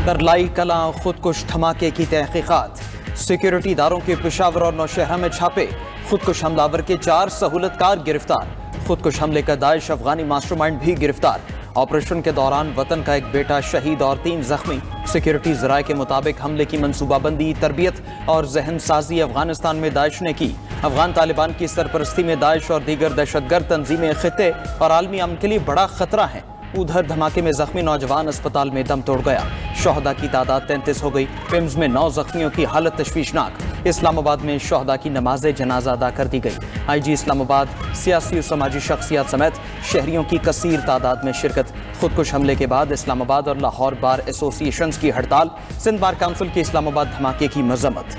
करलाई कलां खुदकुश धमाके की तहकीकात। सिक्योरिटी इदारों के पेशावर और नौशहरा में छापे। खुदकुश हमलावर के 4 सहूलतकार गिरफ्तार। खुदकुश हमले का दाइश अफगानी मास्टरमाइंड भी गिरफ्तार। ऑपरेशन के दौरान वतन का एक बेटा शहीद और 3 जख्मी। सिक्योरिटी जराये के मुताबिक हमले की मनसूबाबंदी, तरबियत और जहन साजी अफगानिस्तान में दाइश ने की। अफगान तालिबान की सरपरस्ती में दाइश और दीगर दहशतगर्द तंजीमें खित्ते और आलमी अमन के लिए बड़ा खतरा है। उधर धमाके में जख्मी नौजवान अस्पताल में दम तोड़ गया। शोहदा की तादाद 33 हो गई। पिम्स में 9 जख्मियों की हालत तशवीशनाक। इस्लामाबाद में शोहदा की नमाज जनाजा अदा कर दी गई। IG इस्लामाबाद सियासी और समाजी शख्सियात समेत शहरियों की कसीर तादाद में शिरकत। खुदकुश हमले के बाद इस्लामाबाद और लाहौर बार एसोसिएशन की हड़ताल। सिंध बार काउंसिल की इस्लामाबाद धमाके की मजम्मत।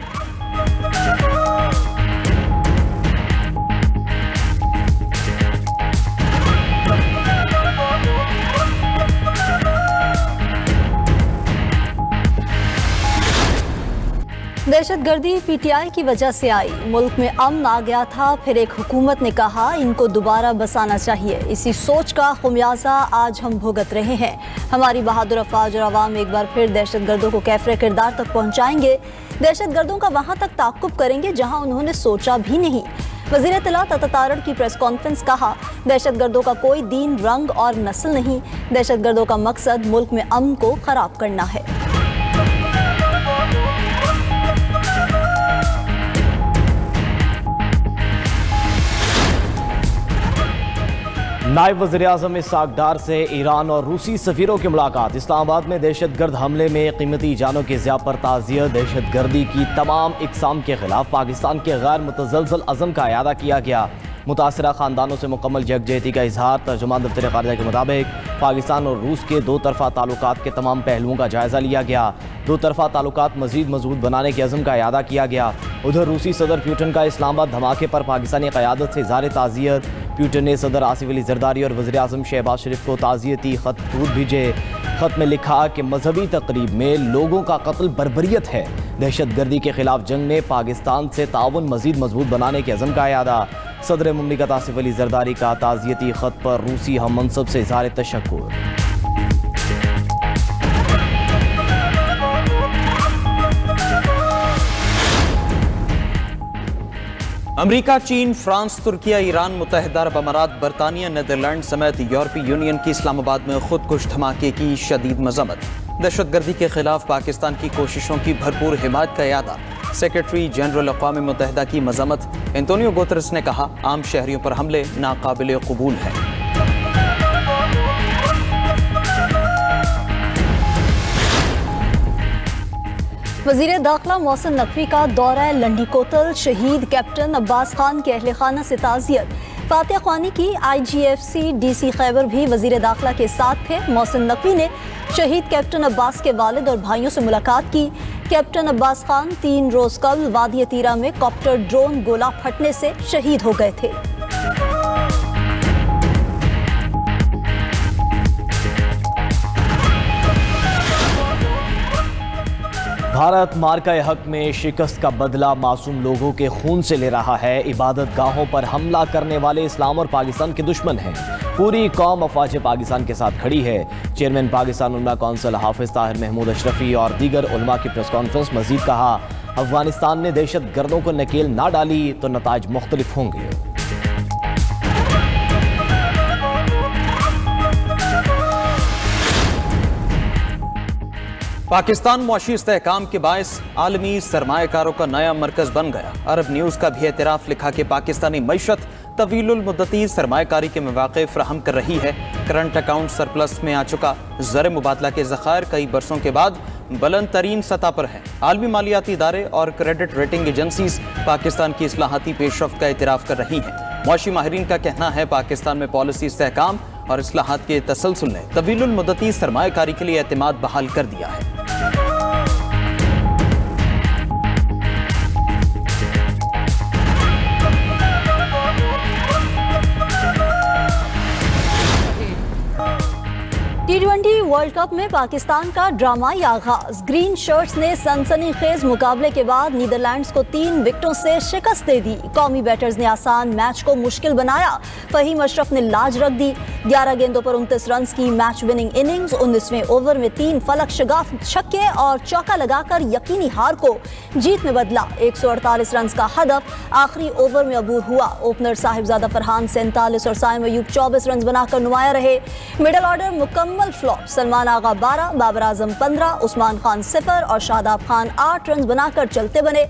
दहशतगर्दी PTI की वजह से आई। मुल्क में अमन आ गया था, फिर एक हुकूमत ने कहा इनको दोबारा बसाना चाहिए। इसी सोच का खुमियाजा आज हम भुगत रहे हैं। हमारी बहादुर अफवाज और अवाम एक बार फिर दहशतगर्दों को कैफरे किरदार तक पहुँचाएंगे। दहशतगर्दों का वहाँ तक ताक़ुब करेंगे जहाँ उन्होंने सोचा भी नहीं। वज़ीर इत्तलात अतातारड़ की प्रेस कॉन्फ्रेंस कहा, दहशतगर्दों का कोई दीन, रंग और नस्ल नहीं। दहशतगर्दों का मकसद मुल्क में अमन को ख़राब करना है। नायब वज़ीर-ए-आज़म इसहाक़ डार से ईरान और रूसी सफ़ीरों की मुलाकात। इस्लामाबाद में दहशतगर्द हमले में कीमती जानों के ज़िया पर ताज़ियत। दहशतगर्दी की तमाम इक़साम के ख़िलाफ़ पाकिस्तान के गैर मुतज़लज़ल अज़म का इयादा किया गया। मुतासरा ख़ानदानों से मुकम्मल यकजहती का इजहार। तर्जुमान दफ्तर ख़ारिजा के मुताबिक पाकिस्तान और रूस के 2 तरफ़ा ताल्लुकात के तमाम पहलुओं का जायज़ा लिया गया। 2 तरफ़ा ताल्लुकात मज़ीद मज़बूत बनाने के अज़म का इयादा किया गया। उधर रूसी सदर पुतिन का इस्लामाबाद धमाके पर पाकिस्तानी क़यादत से इज़हार ताज़ियत। पुतिन ने सदर आसिफ अली ज़रदारी और वज़ीर-ए-आज़म शहबाज शरीफ को ताज़ियती ख़त भेजे। ख़त में लिखा कि मजहबी तक़रीब में लोगों का कत्ल बर्बरियत है। दहशतगर्दी के ख़िलाफ़ जंग में पाकिस्तान से ताउन मज़ीद मजबूत बनाने के अज़म का इयादा। सदर मुमलिकत आसिफ अली ज़रदारी का ताज़ियती ख़त पर रूसी हम मनसब से इज़हार तशक्कुर। अमरीका, चीन, फ्रांस, तुर्किया, ईरान, मुत्तहिदा अरब अमारात, बरतानिया, नीदरलैंड समेत यूरोपीय यूनियन की इस्लामाबाद में खुदकुश धमाके की शदीद मजम्मत। दहशतगर्दी के खिलाफ पाकिस्तान की कोशिशों की भरपूर हिमायत का इयादा। सेक्रेटरी जनरल अक़वाम मुत्तहिदा की मजम्मत। एंटोनियो गुतरस ने कहा, आम शहरियों पर हमले नाकाबिल कबूल है। वज़ीर दाखिला मोहसिन नकवी का दौरा लंडी कोतल। शहीद कैप्टन अब्बास खान के अहले खाना से ताज़ियत। फातिहा ख्वानी की IGFC DC खैबर भी वज़ीर दाखिला के साथ थे। मोहसिन नकवी ने शहीद कैप्टन अब्बास के वालिद और भाइयों से मुलाकात की। कैप्टन अब्बास खान 3 रोज़ कबल वादी तीरा में कॉप्टर ड्रोन गोला फटने से शहीद हो गए थे। भारत मार्का हक में शिकस्त का बदला मासूम लोगों के खून से ले रहा है। इबादत गाहों पर हमला करने वाले इस्लाम और पाकिस्तान के दुश्मन हैं। पूरी कौम अफवाज पाकिस्तान के साथ खड़ी है। चेयरमैन पाकिस्तान उलमा कौंसिल हाफिज ताहिर महमूद अशरफी और दीगर उलमा की प्रेस कॉन्फ्रेंस मजीद कहा, अफगानिस्तान ने दहशत गर्दों को नकेल ना डाली तो नताज मुख्तलिफ होंगे। पाकिस्तान मुआशी इस्तेहकाम के बायस आलमी सरमायाकारों का नया मरकज बन गया। अरब न्यूज़ का भी एतराफ़ लिखा कि पाकिस्तानी मईशत तवीलुल मुद्दती सरमायाकारी के मौक़े फ़राहम कर रही है। करंट अकाउंट सरप्लस में आ चुका। ज़र मुबादला के ज़ख़ायर कई बरसों के बाद बुलंद तरीन सतह पर हैं। आलमी मालियाती इदारे और क्रेडिट रेटिंग एजेंसीज पाकिस्तान की इस्लाहाती पेशरफ्त का एतराफ़ कर रही हैं। मुआशी माहिरीन का कहना है, पाकिस्तान में पॉलिसी इस्तेहकाम और इस्लाहात के तसलसल ने तवीलुल मुद्दती सरमायाकारी के लिए एतमाद बहाल कर दिया है। T20 वर्ल्ड कप में पाकिस्तान का ड्रामाई आगाज। ग्रीन शर्ट्स ने सनसनीखेज मुकाबले के बाद नीदरलैंड्स को 3 विकेटों से शिकस्त दे दी। कौमी बैटर्स ने आसान मैच को मुश्किल बनाया। फहीम अशरफ ने लाज रख दी। 11 गेंदों पर 29 रन की मैच विनिंग इनिंग्स। 19वें ओवर में 3 फलक शगाफ छक्के और चौका लगाकर यकीनी हार को जीत में बदला। 148 रन का हदफ आखिरी ओवर में अबूर हुआ। ओपनर साहिबजादा फरहान 47 और साइम अयूब 24 रन बनाकर नुमाया रहे। मिडल ऑर्डर मुकम्मल फ्लॉप। सलमान आगा 12, बाबर आजम 15, उस्मान खान 0 और शादाब खान 8 रन बनाकर चलते बने।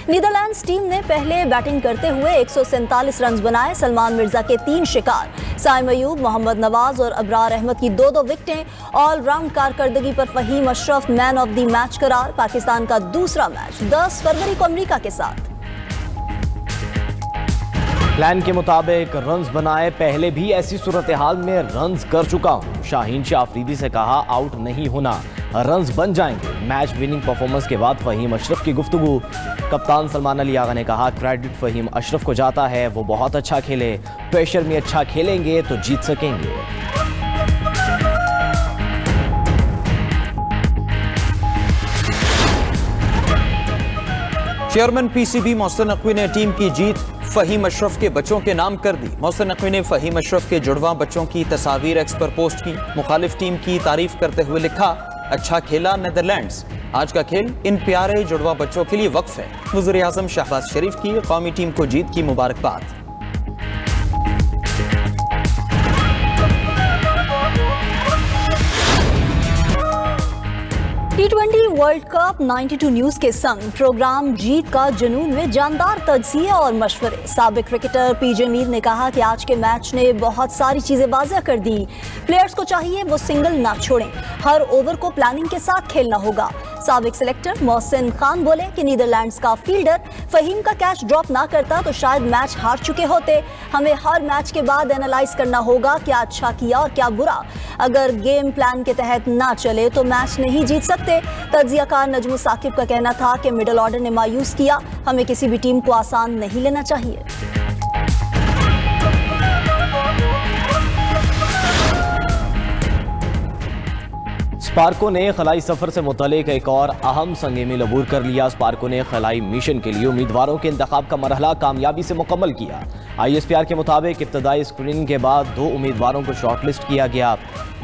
नीदरलैंड्स टीम ने पहले बैटिंग करते हुए 147 रन बनाए। सलमान मिर्जा के 3 शिकार, साइम अयूब, मोहम्मद नवाज और अबरार अहमद की 2-2 विकेटें। ऑलराउंड कारकर्दगी पर Fahim Ashraf man of the match करार। पाकिस्तान का दूसरा मैच 10 फरवरी को अमेरिका के साथ। प्लान के मुताबिक रन्स बनाए, पहले भी ऐसी सूरत हाल में रन्स कर चुका हूं। शाहीन शाह अफरीदी से कहा आउट नहीं होना, रन्स बन जाएंगे। मैच विनिंग परफॉर्मेंस के बाद फहीम अशरफ की गुफ्तगू। कप्तान सलमान अली आगा ने कहा क्रेडिट फहीम अशरफ को जाता है, वो बहुत अच्छा खेले, प्रेशर में अच्छा खेलेंगे तो जीत सकेंगे। चेयरमैन पीसीबी मोहसिन नकवी ने टीम की जीत फहीम अशरफ के बच्चों के नाम कर दी। मोहसिन नकवी ने फहीम अशरफ के जुड़वां बच्चों की तस्वीर एक्स पर पोस्ट की। मुखालिफ टीम की तारीफ करते हुए लिखा, अच्छा खेला नीदरलैंड्स, आज का खेल इन प्यारे जुड़वां बच्चों के लिए वक्फ है। वज़ीर-ए-आज़म शहबाज शरीफ की कौमी टीम को जीत की मुबारकबाद। T20 वर्ल्ड कप 92 न्यूज के संग प्रोग्राम जीत का जुनून में जानदार तज्जिए और मशवरे। साबिक क्रिकेटर पीजे मीर ने कहा कि आज के मैच ने बहुत सारी चीजें वाज़ेह कर दी। प्लेयर्स को चाहिए वो सिंगल ना छोड़ें, हर ओवर को प्लानिंग के साथ खेलना होगा। साबिक सिलेक्टर मोहसिन खान बोले कि नीदरलैंड्स का फील्डर फहीम का कैच ड्रॉप ना करता तो शायद मैच हार चुके होते। हमें हर मैच के बाद एनालाइज करना होगा क्या अच्छा किया और क्या बुरा। अगर गेम प्लान के तहत ना चले तो मैच नहीं जीत सकते। तज्जियाकार नजमुल साकिब का कहना था कि मिडल ऑर्डर ने मायूस किया, हमें किसी भी टीम को आसान नहीं लेना चाहिए। स्पार्को ने खलाई सफर से मुतल्लिक एक और अहम संग मील अबूर कर लिया। स्पार्को ने खलाई मिशन के लिए उम्मीदवारों के इंतखाब का मरहला कामयाबी से मुकम्मल किया। ISPR के मुताबिक इब्तदाई स्क्रीनिंग के बाद 2 उम्मीदवारों को शॉर्टलिस्ट किया गया।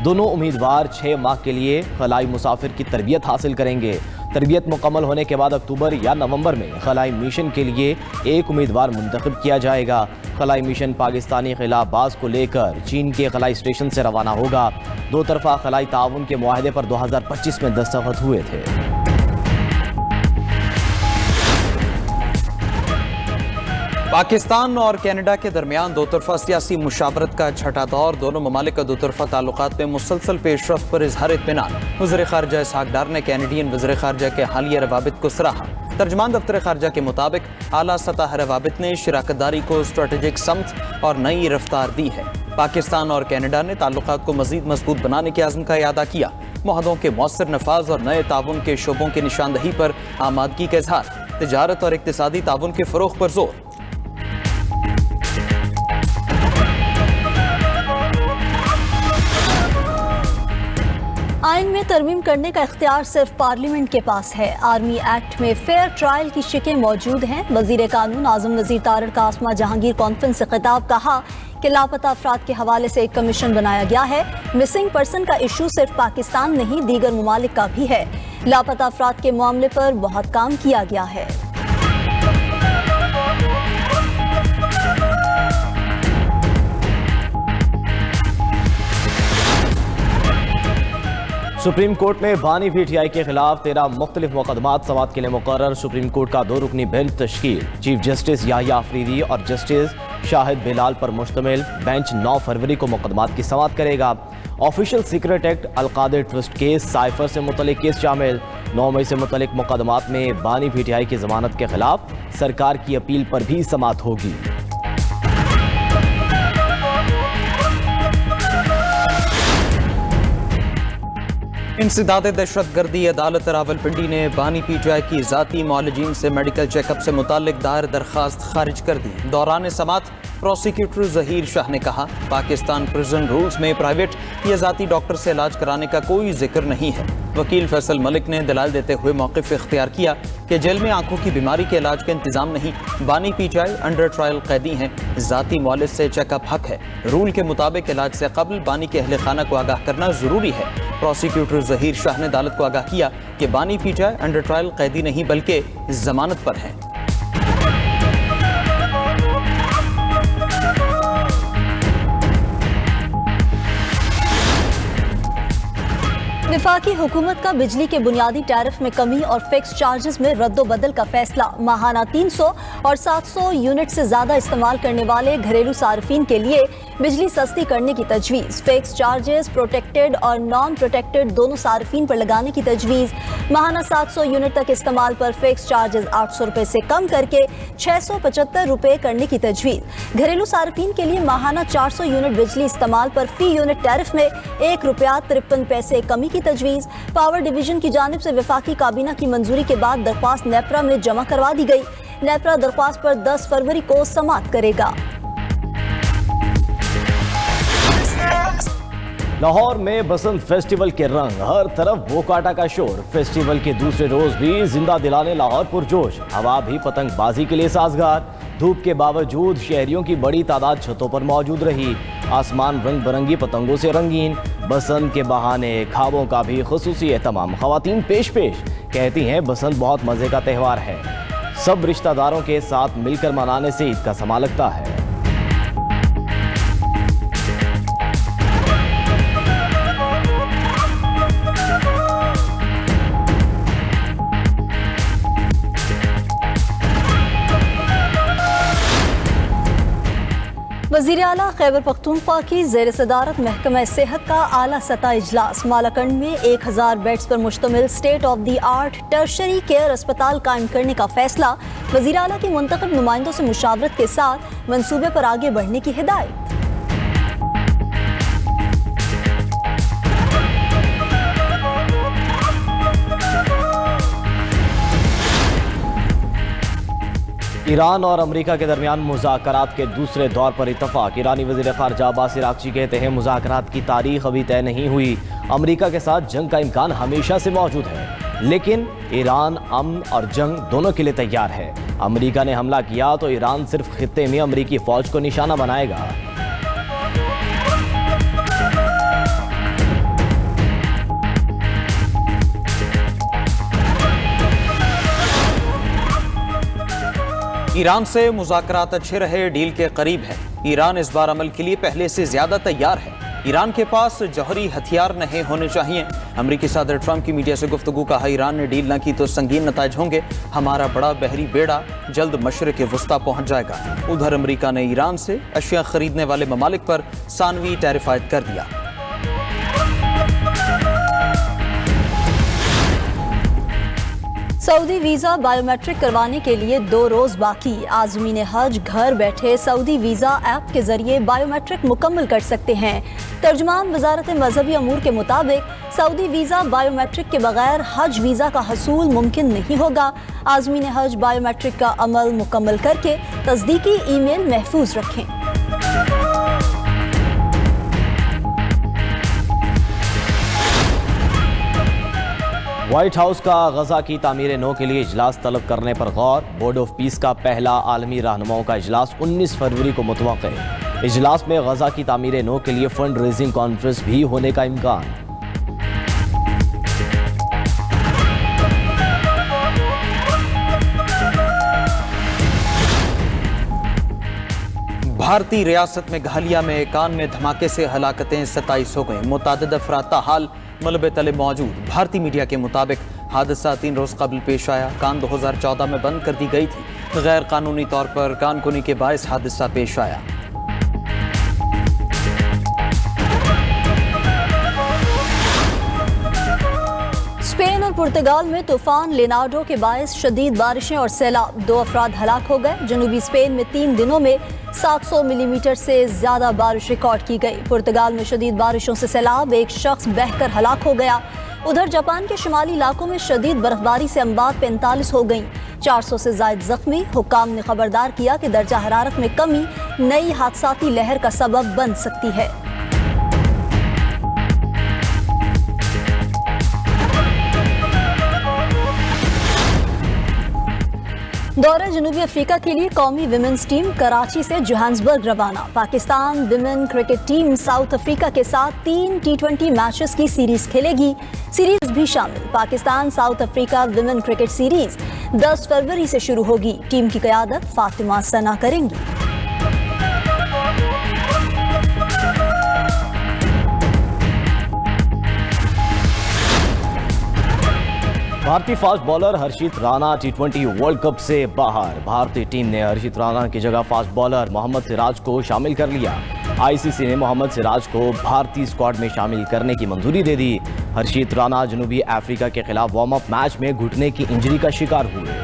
दोनों उम्मीदवार 6 माह के लिए खलाई मुसाफिर की तरबियत हासिल करेंगे। तरबियत मुकम्मल होने के बाद अक्टूबर या नवंबर में खलाई मिशन के लिए एक उम्मीदवार मुंतखब किया जाएगा। खलाई मिशन पाकिस्तानी खिलाबाज को लेकर चीन के खलाई स्टेशन से रवाना होगा। 2 तरफा खलाई ताउन के मुआहदे पर 2025 में दस्तखत हुए थे। पाकिस्तान और कनाडा के दरमियान 2 तरफा सियासी मुशावरत का छठा दौर। दोनों ममालिक का 2 तरफा ताल्लुकात में मुसलसल पेशरफ्त पर इजहार इत्मीनान। वज़ीर ख़ारजा इसहाक डार ने कैनेडियन वज़ीर ख़ारजा के हालिया रवाबित को सराहा। तर्जमान दफ्तर ख़ारजा के मुताबिक आला सतह रवाबित ने शराकतदारी को स्ट्रेटेजिक समत और नई रफ्तार दी है। पाकिस्तान और कनाडा ने ताल्लुकात को मज़ीद मजबूत बनाने के आज़म का इयादा किया। मुआहदों के मौसर नफाज और नए ताउन के शोबों की निशानदही पर आमादगी का इजहार। तिजारत और इक्तिसादी ताउन के फ़रोग़ पर जोर। आइन में तरमीम करने का इख्तियार सिर्फ पार्लियामेंट के पास है। आर्मी एक्ट में फेयर ट्रायल की शिकें मौजूद हैं। वजीर कानून आजम वजीर तारिक आसमा जहांगीर कॉन्फ्रेंस से खिताब कहा कि लापता अफराद के हवाले से एक कमीशन बनाया गया है। मिसिंग पर्सन का इशू सिर्फ पाकिस्तान नहीं दीगर ममालिक का भी है। लापता अफराद के मामले पर बहुत काम किया गया है। सुप्रीम कोर्ट में बानी पीटीआई के खिलाफ 13 मुख्तलिफ मुकदमात समाअत के लिए मुकर्रर। सुप्रीम कोर्ट का 2 रुकनी बेंच तश्कील। चीफ जस्टिस याहिया अफरीदी और जस्टिस शाहिद बिलाल पर मुश्तमिल बेंच 9 फरवरी को मुकदमात की समाअत करेगा। Official secret act, Al-Qadir trust case, cipher से मुतल्लिक केस शामिल। 9 मई से मुतल्लिक मुकदमात में बानी पीटीआई की जमानत के खिलाफ सरकार की अपील पर भी समाअत होगी। इंसदाद दहशतगर्दी अदालत रावलपिंडी ने बानी पीटीआई की ज़ाती मौलजीन से मेडिकल चेकअप से मुताल्लिक दायर दरख्वास्त खारिज कर दी। दौरान समाअत प्रोसिक्यूटर जहीर शाह ने कहा, पाकिस्तान प्रिजन रूल्स में प्राइवेट या जाती डॉक्टर से इलाज कराने का कोई जिक्र नहीं है। वकील फैसल मलिक ने दलाल देते हुए मौक़िफ़ इख्तियार किया कि जेल में आंखों की बीमारी के इलाज का इंतजाम नहीं। बानी पीटीआई अंडर ट्रायल कैदी हैं, जाती मौलिद से चेकअप हक है। रूल के मुताबिक इलाज से कबल बानी के अहले खाना को आगाह करना जरूरी है। प्रोसिक्यूटर जहीर शाह ने अदालत को आगाह किया कि बानी पीटीआई अंडर ट्रायल कैदी नहीं बल्कि जमानत पर हैं। वफाकी हुकूमत का बिजली के बुनियादी टैरिफ में कमी और फिक्स चार्जेस में रद्दोबदल का फैसला। माहाना 300 और 700 यूनिट से ज्यादा इस्तेमाल करने वाले घरेलू सार्फिन के लिए बिजली सस्ती करने की तजवीज़। फिक्स चार्जेस प्रोटेक्टेड और नॉन प्रोटेक्टेड दोनों सार्फिन पर लगाने की तजवीज़। माहाना 700 यूनिट तक इस्तेमाल पर फिक्स चार्जेस 800 रुपये से कम करके 675 रुपये करने की तजवीज़। घरेलू सार्फिन के लिए माहाना 400 यूनिट बिजली इस्तेमाल पर फी यूनिट टैरिफ में ₹1.53 कमी की तजवीज़। पावर डिवीजन की जानिब से वफाकी काबीना की मंजूरी के बाद दरख्वास्त नेपरा में जमा करवा दी गई। नेपरा दरख्वास्त पर 10 फरवरी को समाअत करेगा। लाहौर में बसंत फेस्टिवल के रंग, हर तरफ बोकाटा का शोर। फेस्टिवल के दूसरे रोज भी जिंदा दिलाने लाहौर पुरजोश। हवा भी पतंगबाजी के लिए साजगार। धूप के बावजूद शहरियों की बड़ी तादाद छतों पर मौजूद रही। आसमान रंग बिरंगी पतंगों से रंगीन। बसंत के बहाने खाबों का भी खुसूसी एहतमाम। खवातीन पेश कहती हैं बसंत बहुत मजे का त्यौहार है। सब रिश्तेदारों के साथ मिलकर मनाने से ईद का समा लगता है। वज़ीर आला खैबर पख्तूनख्वा की ज़ेर सदारत महकमा सेहत का आला सतह इजलास। मालाकंड में 1000 बेड्स पर मुश्तमिल state of the art tertiary care अस्पताल कायम करने का फैसला। वज़ीर आला की मुंतखब नुमाइंदों से मुशावरत के साथ मंसूबे पर आगे बढ़ने की हिदायत। ईरान और अमेरिका के दरमियान मुज़ाकरात के दूसरे दौर पर इत्तफाक। ईरानी वज़ीर ख़ारजा अब्बास इराक़ची कहते हैं मुज़ाकरात की तारीख अभी तय नहीं हुई। अमेरिका के साथ जंग का इम्कान हमेशा से मौजूद है, लेकिन ईरान अमन और जंग दोनों के लिए तैयार है। अमेरिका ने हमला किया तो ईरान सिर्फ खित्ते में अमेरिकी फ़ौज को निशाना बनाएगा। ईरान से मुज़ाकरात अच्छे रहे, डील के करीब है। ईरान इस बार अमल के लिए पहले से ज्यादा तैयार है। ईरान के पास जौहरी हथियार नहीं होने चाहिए। अमेरिकी सदर ट्रंप की मीडिया से गुफ्तगू। कहा, ईरान ने डील न की तो संगीन नताइज होंगे। हमारा बड़ा बहरी बेड़ा जल्द मशरिक़ वुस्ता पहुंच जाएगा। उधर अमेरिका ने ईरान से अशिया खरीदने वाले ममालिक पर सानवी टैरिफ आयद कर दिया। सऊदी वीज़ा बायोमेट्रिक करवाने के लिए 2 रोज़ बाकी। आज़मीन हज घर बैठे सऊदी वीज़ा ऐप के जरिए बायोमेट्रिक मुकम्मल कर सकते हैं। तर्जमान वजारत मजहबी अमूर के मुताबिक सऊदी वीज़ा बायोमेट्रिक के बगैर हज वीज़ा का हसूल मुमकिन नहीं होगा। आज़मीन हज बायोमेट्रिक का अमल मुकम्मल करके तस्दीकी ईमेल महफूज रखें। व्हाइट हाउस का गजा की तामीर नो के लिए इजलास तलब करने पर गौर। बोर्ड ऑफ पीस का पहला आलमी रहनुमाओं का इजलास 19 फरवरी को मुतवक्किर है। इजलास में गजा की तामीर नो के लिए फंड रेजिंग कॉन्फ्रेंस भी होने का इम्कान। भारतीय रियासत में घालिया में कान में धमाके से हलाकतें 27 हो गई। मुतादिद अफराद ताहाल मलबे तले मौजूद। भारतीय मीडिया के मुताबिक हादसा 3 रोज कबल पेश आया। कान 2014 में बंद कर दी गई थी। गैर कानूनी तौर पर कान कुनी के बायस हादसा पेश आया। स्पेन और पुर्तगाल में तूफान लेनार्डो के बायस शदीद बारिशें और सैलाब। 2 अफराद हलाक हो गए। जनूबी स्पेन में 3 दिनों में 700 मिलीमीटर से ज्यादा बारिश रिकॉर्ड की गई। पुर्तगाल में शदीद बारिशों से सैलाब, 1 शख्स बहकर हलाक हो गया। उधर जापान के शुमाली इलाकों में शदीद बर्फबारी से अम्बार 45 हो गई। 400 से ज्यादा जख्मी। हुक्काम ने खबरदार किया कि दर्जा हरारत में कमी नई हादसाती लहर का सबब बन सकती है। दौरा जनूबी अफ्रीका के लिए कौमी विमेंस टीम कराची से जोहान्सबर्ग रवाना। Pakistan women cricket team south Africa के साथ 3 T20 मैचेस की सीरीज खेलेगी। सीरीज भी शामिल Pakistan south Africa women cricket series 10 फरवरी से शुरू होगी। टीम की क़यादत फातिमा सना करेंगी। भारतीय फास्ट बॉलर हर्षित राणा T20 वर्ल्ड कप से बाहर। भारतीय टीम ने हर्षित राणा की जगह फास्ट बॉलर मोहम्मद सिराज को शामिल कर लिया। आईसीसी ने मोहम्मद सिराज को भारतीय स्क्वाड में शामिल करने की मंजूरी दे दी। हर्षित राणा जनूबी अफ्रीका के खिलाफ वार्म अप मैच में घुटने की इंजरी का शिकार हुए।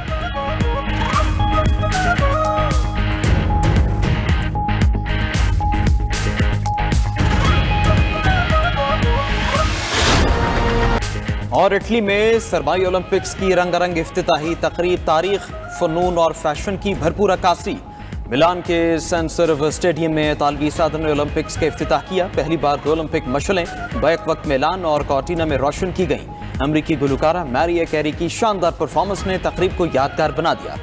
और इटली में सरमाई ओलंपिक्स की रंगारंग इफ्तिताही तकरीब तारीख, फनून और फैशन की भरपूर अक्कासी। मिलान के सेंट सिर्व स्टेडियम में इतालवी सादर ने ओलंपिक्स का इफ्तिताह किया। पहली बार 2 ओलंपिक मशलें बैक वक्त मिलान और कॉर्टिना में रोशन की गईं। अमरीकी गुलकारा मैरिया कैरी की शानदार परफॉर्मेंस ने तकरीब को यादगार बना दिया।